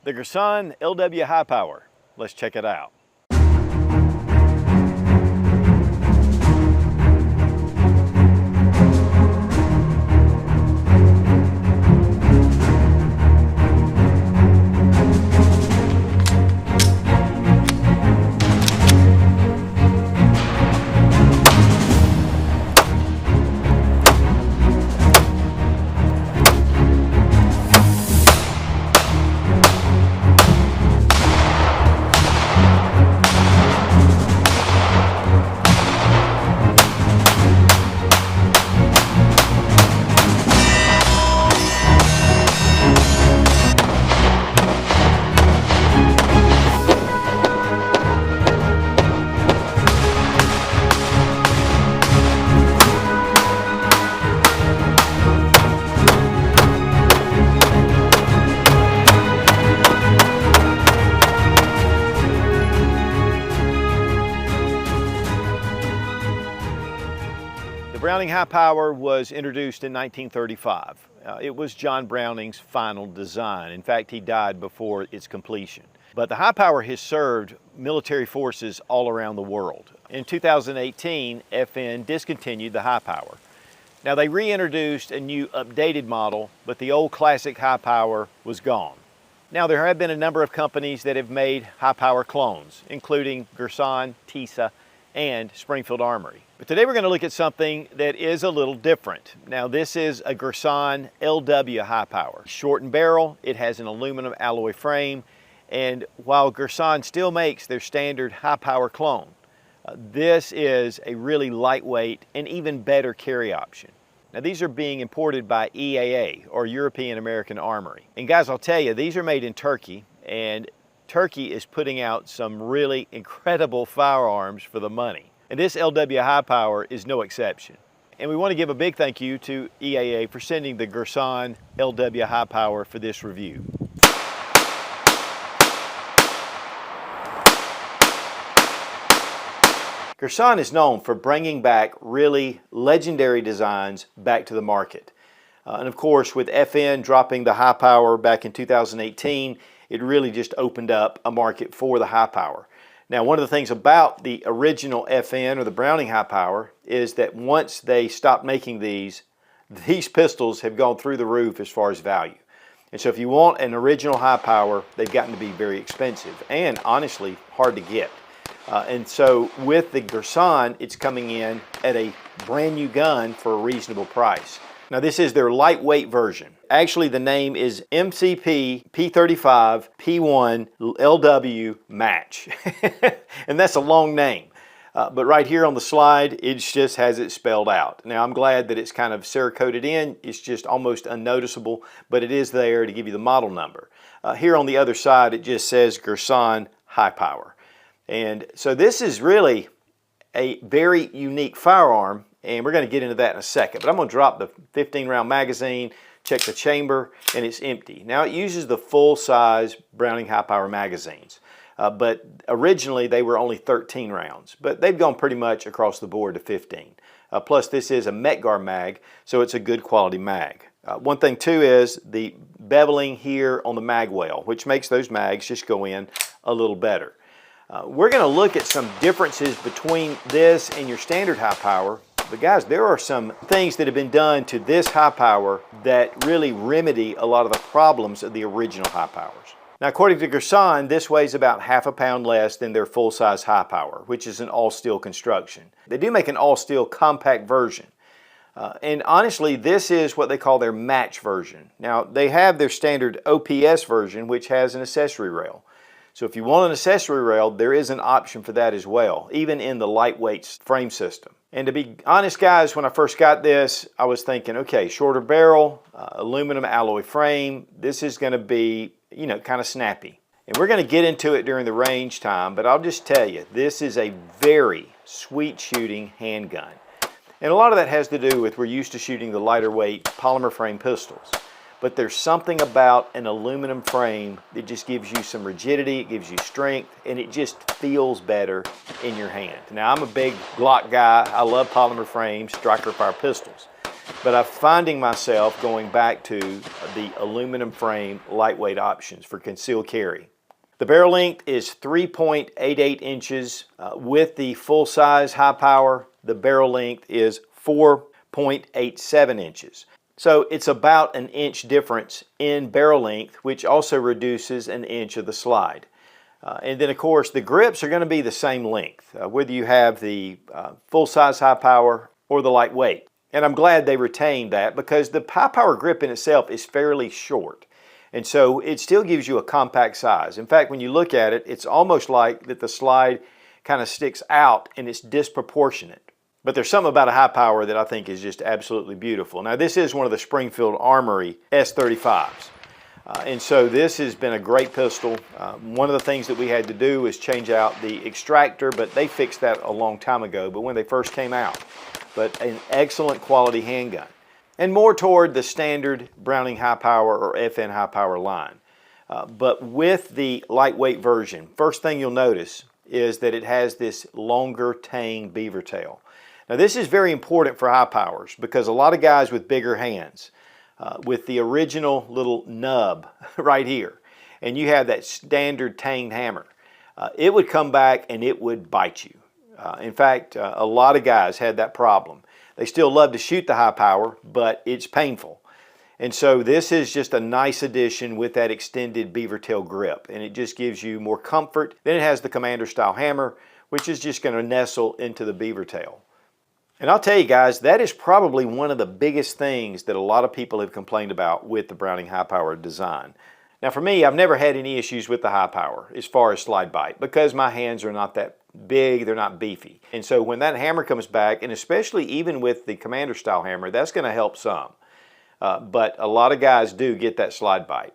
The Girsan LW High Power. Let's check it out. The Browning High Power was introduced in 1935. It was John Browning's final design. In fact, he died before its completion. But the High Power has served military forces all around the world. In 2018, FN discontinued the High Power. Now they reintroduced a new updated model, but the old classic High Power was gone. Now there have been a number of companies that have made High Power clones, including Girsan, TISA, and Springfield Armory. But today we're going to look at something that is a little different. Now this is a Girsan LW High Power. Short in barrel, it has an aluminum alloy frame, and while Girsan still makes their standard High Power clone, this is a really lightweight and even better carry option. Now these are being imported by EAA, or European American Armory. And guys, I'll tell you, these are made in Turkey, and Turkey is putting out some really incredible firearms for the money. And this LW High Power is no exception. And we want to give a big thank you to EAA for sending the Girsan LW High Power for this review. Girsan is known for bringing back really legendary designs back to the market. And of course, with FN dropping the High Power back in 2018, it really just opened up a market for the High Power. Now, one of the things about the original FN, or the Browning High Power, is that once they stopped making these pistols have gone through the roof as far as value. And so if you want an original High Power, they've gotten to be very expensive and honestly hard to get. And so with the Girsan, it's coming in at a brand new gun for a reasonable price. Now this is their lightweight version. Actually the name is MCP35 P1 LW Match. And that's a long name. But right here on the slide, it just has it spelled out. Now I'm glad that it's kind of Cerakoted in. It's just almost unnoticeable, but it is there to give you the model number. Here on the other side, it just says Girsan High Power. And so this is really a very unique firearm, and we're going to get into that in a second. But I'm going to drop the 15-round magazine, check the chamber, and it's empty. Now it uses the full-size Browning High Power magazines, but originally they were only 13 rounds. But they've gone pretty much across the board to 15. Plus this is a Metgar mag, so it's a good quality mag. One thing too is the beveling here on the mag well, which makes those mags just go in a little better. We're going to look at some differences between this and your standard High Power. But guys, there are some things that have been done to this High Power that really remedy a lot of the problems of the original High Powers. Now, according to Girsan, this weighs about ½ a pound less than their full-size High Power, which is an all-steel construction. They do make an all-steel compact version. And honestly, this is what they call their match version. Now, they have their standard OPS version, which has an accessory rail. So if you want an accessory rail, there is an option for that as well, even in the lightweight frame system. And to be honest, guys, when I first got this, I was thinking, okay, shorter barrel, aluminum alloy frame, this is going to be, you know, kind of snappy. And we're going to get into it during the range time, but I'll just tell you, this is a very sweet shooting handgun. And a lot of that has to do with we're used to shooting the lighter weight polymer frame pistols. But there's something about an aluminum frame that just gives you some rigidity, it gives you strength, and it just feels better in your hand. Now, I'm a big Glock guy. I love polymer frames, striker fire pistols. but I'm finding myself going back to the aluminum frame lightweight options for concealed carry. The barrel length is 3.88 inches. With the full size high power, the barrel length is 4.87 inches. So it's about an inch difference in barrel length, which also reduces an inch of the slide. And then of course the grips are going to be the same length, whether you have the full size high power or the lightweight. And I'm glad they retained that, because the high power grip in itself is fairly short. And so it still gives you a compact size. In fact, when you look at it, it's almost like that the slide kind of sticks out and it's disproportionate. But there's something about a high power that I think is just absolutely beautiful. Now this is one of the Springfield Armory S35s. And so this has been a great pistol. One of the things that we had to do is change out the extractor, but they fixed that a long time ago, but when they first came out. But an excellent quality handgun. And more toward the standard Browning high power or FN high power line. But with the lightweight version, first thing you'll notice is that it has this longer tang beaver tail. Now this is very important for high powers, because a lot of guys with bigger hands, with the original little nub right here, and you have that standard tanged hammer, it would come back and it would bite you. In fact, a lot of guys had that problem. They still love to shoot the high power, but it's painful. And so this is just a nice addition with that extended beaver tail grip, and it just gives you more comfort. Then it has the commander style hammer, which is just going to nestle into the beaver tail. And I'll tell you guys, that is probably one of the biggest things that a lot of people have complained about with the Browning high power design. Now for me, I've never had any issues with the high power as far as slide bite, because my hands are not that big, they're not beefy. And so when that hammer comes back, and especially even with the commander style hammer, that's going to help some. But a lot of guys do get that slide bite.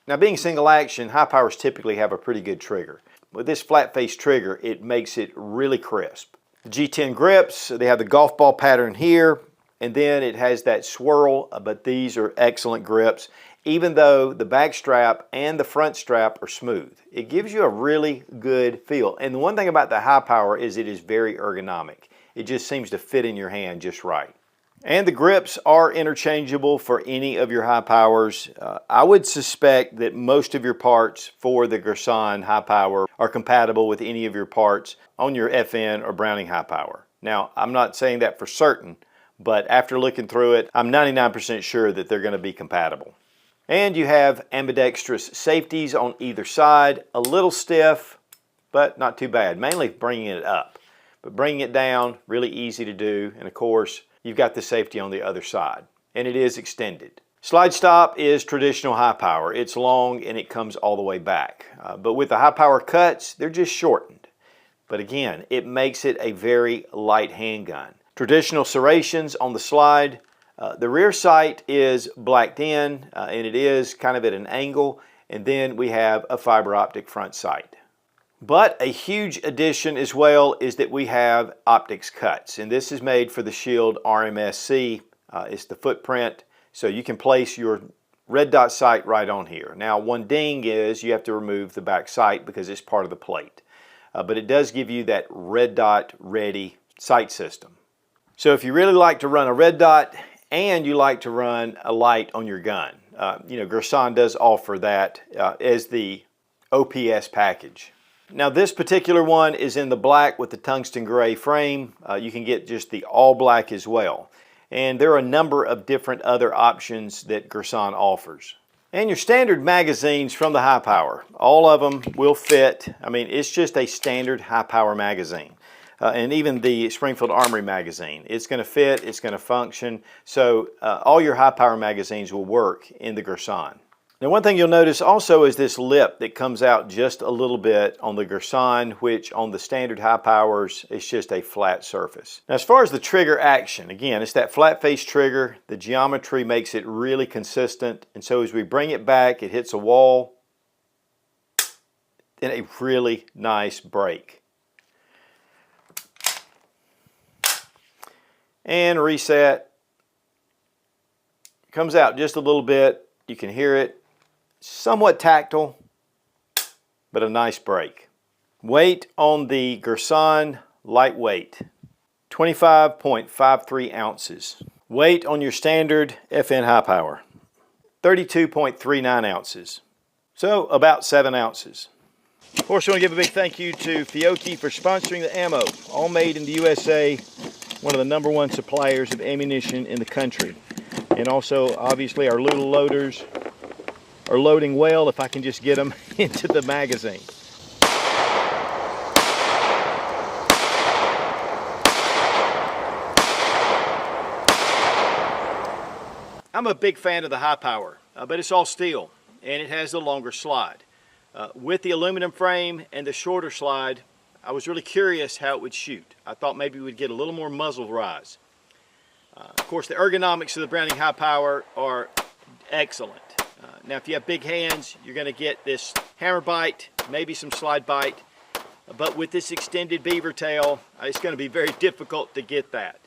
Now being single action, high powers typically have a pretty good trigger. With this flat face trigger, it makes it really crisp. The G10 grips, they have the golf ball pattern here, and then it has that swirl, but these are excellent grips. Even though the back strap and the front strap are smooth, it gives you a really good feel. And the one thing about the high power is it is very ergonomic. It just seems to fit in your hand just right. And the grips are interchangeable for any of your high powers. I would suspect that most of your parts for the Girsan high power are compatible with any of your parts on your FN or Browning high power. Now, I'm not saying that for certain, but after looking through it, I'm 99% sure that they're going to be compatible. And you have ambidextrous safeties on either side, a little stiff, but not too bad, mainly bringing it up. But bringing it down, really easy to do, and of course, you've got the safety on the other side, and it is extended. Slide stop is traditional high power. It's long and it comes all the way back. But with the high power cuts, they're just shortened. But again, it makes it a very light handgun. Traditional serrations on the slide. The rear sight is blacked in, and it is kind of at an angle, and then we have a fiber optic front sight. But a huge addition as well is that we have optics cuts, and this is made for the Shield RMSC. It's the footprint, so you can place your red dot sight right on here. Now one ding is you have to remove the back sight because it's part of the plate, but it does give you that red dot ready sight system. So if you really like to run a red dot and you like to run a light on your gun, Girsan does offer that as the OPS package. Now this particular one is in the black with the tungsten gray frame. You can get just the all black as well. And there are a number of different other options that Girsan offers. And your standard magazines from the high power, all of them will fit. I mean, it's just a standard high power magazine. And even the Springfield Armory magazine, it's going to fit, it's going to function. So all your high power magazines will work in the Girsan. Now one thing you'll notice also is this lip that comes out just a little bit on the Girsan, which on the standard high powers, it's just a flat surface. Now as far as the trigger action, again, it's that flat face trigger. The geometry makes it really consistent. And so as we bring it back, it hits a wall and a really nice break. And reset. Comes out just a little bit. You can hear it. Somewhat tactile, but a nice break. Weight on the Girsan, lightweight, 25.53 ounces. Weight on your standard FN high power, 32.39 ounces. So about 7 ounces. Of course, I want to give a big thank you to Fiocchi for sponsoring the ammo. All made in the USA, one of the #1 suppliers of ammunition in the country. And also, obviously, our little loaders are loading well if I can just get them into the magazine. I'm a big fan of the high power, but it's all steel and it has the longer slide. With the aluminum frame and the shorter slide, I was really curious how it would shoot. I thought maybe we'd get a little more muzzle rise. Of course, the ergonomics of the Browning high power are excellent. Now, if you have big hands, you're going to get this hammer bite, maybe some slide bite. But with this extended beaver tail, it's going to be very difficult to get that.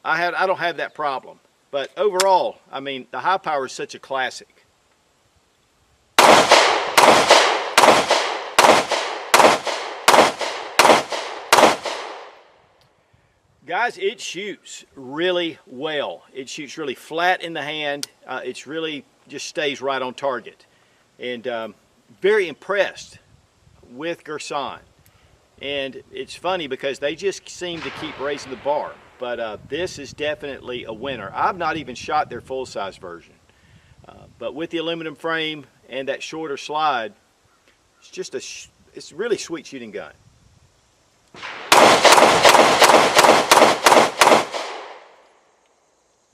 I don't have that problem. But overall, I mean, the high power is such a classic. Guys, it shoots really well. It shoots really flat in the hand. It's really just stays right on target. And very impressed with Girsan. And it's funny because they just seem to keep raising the bar. But this is definitely a winner. I've not even shot their full-size version. But with the aluminum frame and that shorter slide, it's just it's a really sweet shooting gun.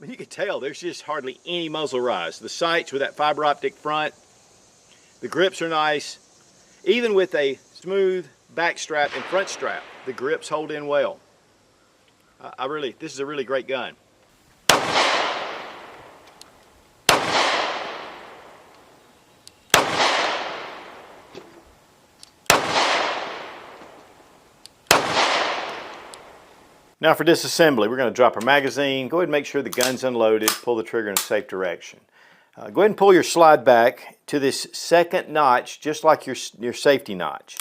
I mean, you can tell there's just hardly any muzzle rise. The sights with that fiber optic front, the grips are nice. Even with a smooth back strap and front strap, the grips hold in well. This is a really great gun. Now for disassembly, we're going to drop our magazine. Go ahead and make sure the gun's unloaded. Pull the trigger in a safe direction. Go ahead and pull your slide back to this second notch, just like your safety notch.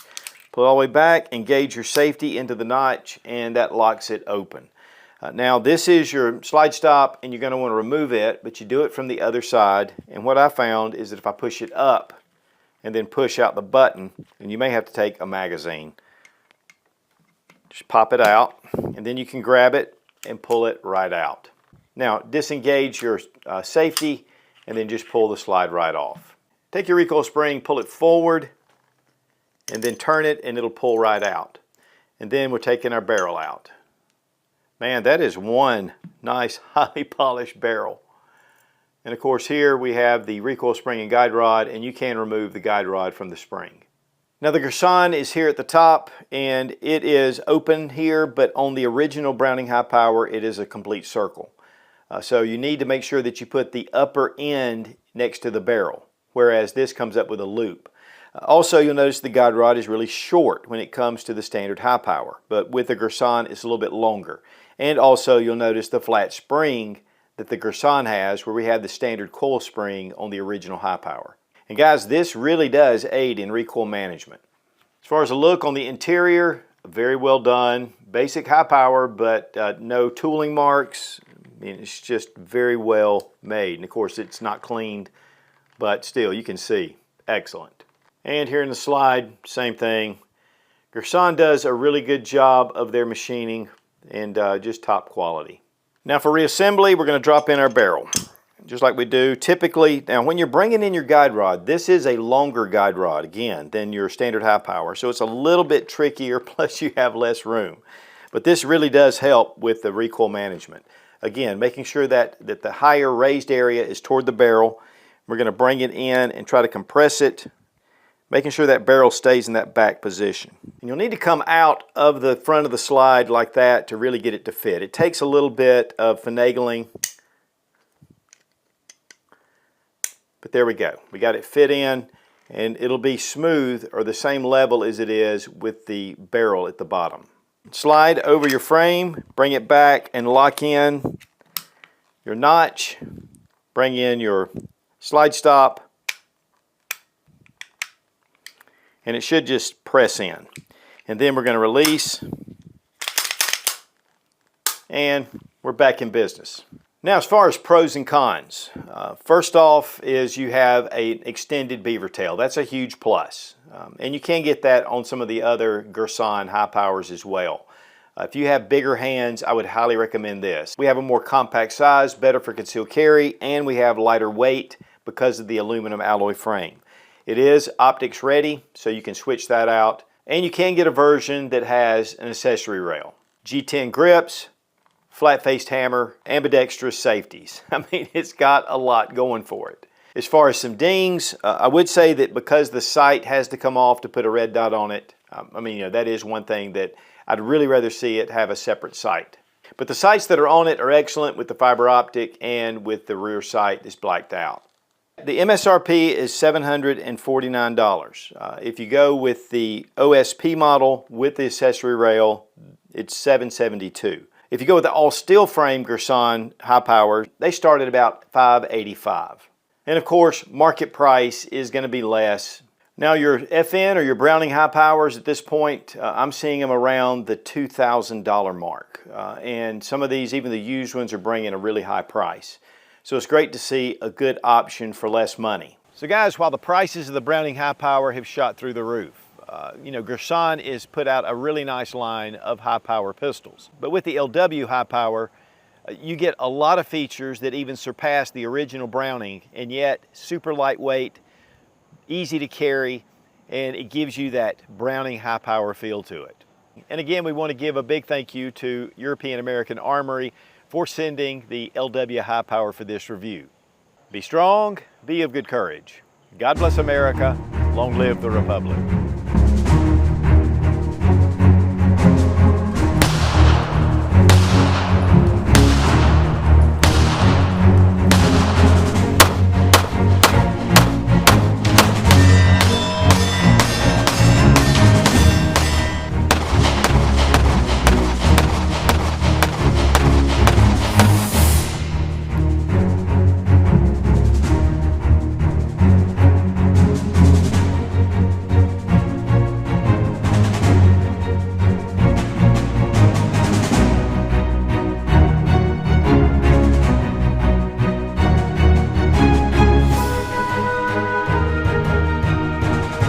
Pull all the way back, engage your safety into the notch, and that locks it open. Now this is your slide stop, and you're going to want to remove it, but you do it from the other side. And what I found is that if I push it up and then push out the button, and you may have to take a magazine. Just pop it out, and then you can grab it and pull it right out. Now disengage your safety, and then just pull the slide right off. Take your recoil spring, pull it forward, and then turn it, and it'll pull right out. And then we're taking our barrel out. Man, that is one nice highly polished barrel. And of course here we have the recoil spring and guide rod, and you can remove the guide rod from the spring. Now the Girsan is here at the top, and it is open here, but on the original Browning high power it is a complete circle. So you need to make sure that you put the upper end next to the barrel, whereas this comes up with a loop. Also, you'll notice the guide rod is really short when it comes to the standard high power, but with the Girsan it's a little bit longer. And also you'll notice the flat spring that the Girsan has, where we have the standard coil spring on the original high power. And guys, this really does aid in recoil management. As far as the look on the interior, very well done. Basic high power, but no tooling marks. I mean, it's just very well made. And of course, it's not cleaned, but still, you can see, excellent. And here in the slide, same thing. Girsan does a really good job of their machining, and just top quality. Now for reassembly, we're going to drop in our barrel, just like we do typically. Now when you're bringing in your guide rod, this is a longer guide rod, again, than your standard high power, so it's a little bit trickier, plus you have less room. But this really does help with the recoil management. Again, making sure that the higher raised area is toward the barrel. We're going to bring it in and try to compress it, making sure that barrel stays in that back position. And you'll need to come out of the front of the slide like that to really get it to fit. It takes a little bit of finagling, but there we go. We got it fit in, and it'll be smooth or the same level as it is with the barrel at the bottom. Slide over your frame, bring it back and lock in your notch. Bring in your slide stop, and it should just press in. And then we're going to release, and we're back in business. Now, as far as pros and cons, first off is you have an extended beaver tail. That's a huge plus. And you can get that on some of the other Girsan high powers as well. If you have bigger hands, I would highly recommend this. We have a more compact size, better for concealed carry, and we have lighter weight because of the aluminum alloy frame. It is optics ready, so you can switch that out. And you can get a version that has an accessory rail. G10 grips, flat-faced hammer, ambidextrous safeties. I mean, it's got a lot going for it. As far as some dings, I would say that because the sight has to come off to put a red dot on it, I mean, you know, that is one thing that I'd really rather see it have a separate sight. But the sights that are on it are excellent with the fiber optic and with the rear sight that's blacked out. The MSRP is $749. If you go with the OSP model with the accessory rail, it's $772. If you go with the all-steel frame Girsan high power, they start at about $585. And of course, market price is going to be less. Now your FN or your Browning high powers at this point, I'm seeing them around the $2,000 mark. And some of these, even the used ones, are bringing a really high price. So it's great to see a good option for less money. So guys, while the prices of the Browning high power have shot through the roof, you know, Girsan has put out a really nice line of high power pistols. But with the LW high power, you get a lot of features that even surpass the original Browning, and yet super lightweight, easy to carry, and it gives you that Browning high power feel to it. And again, we want to give a big thank you to European American Armory for sending the LW high power for this review. Be strong, be of good courage. God bless America, long live the Republic.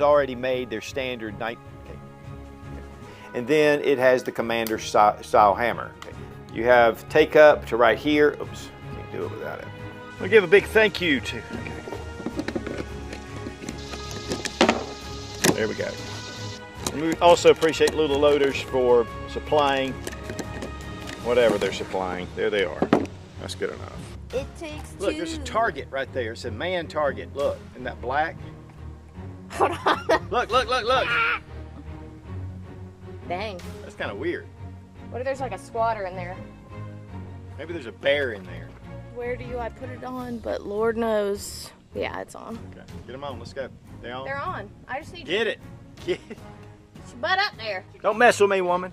Already made their standard night, and then it has the commander style hammer. You have take up to right here. Oops, can't do it without it. We'll give a big thank you to. There we go. And we also appreciate Little Loaders for supplying whatever they're supplying. There they are. That's good enough. It takes Look, there's a target right there. It's a man target. Look, isn't that black? Hold on. Look, look, look, look. Dang. That's kind of weird. What if there's like a squatter in there? Maybe there's a bear in there. Where do I put it on? But Lord knows. Yeah, it's on. Okay, get them on. Let's go. They on? They're on. I just need Get it. Get it. your butt up there. Don't mess with me, woman.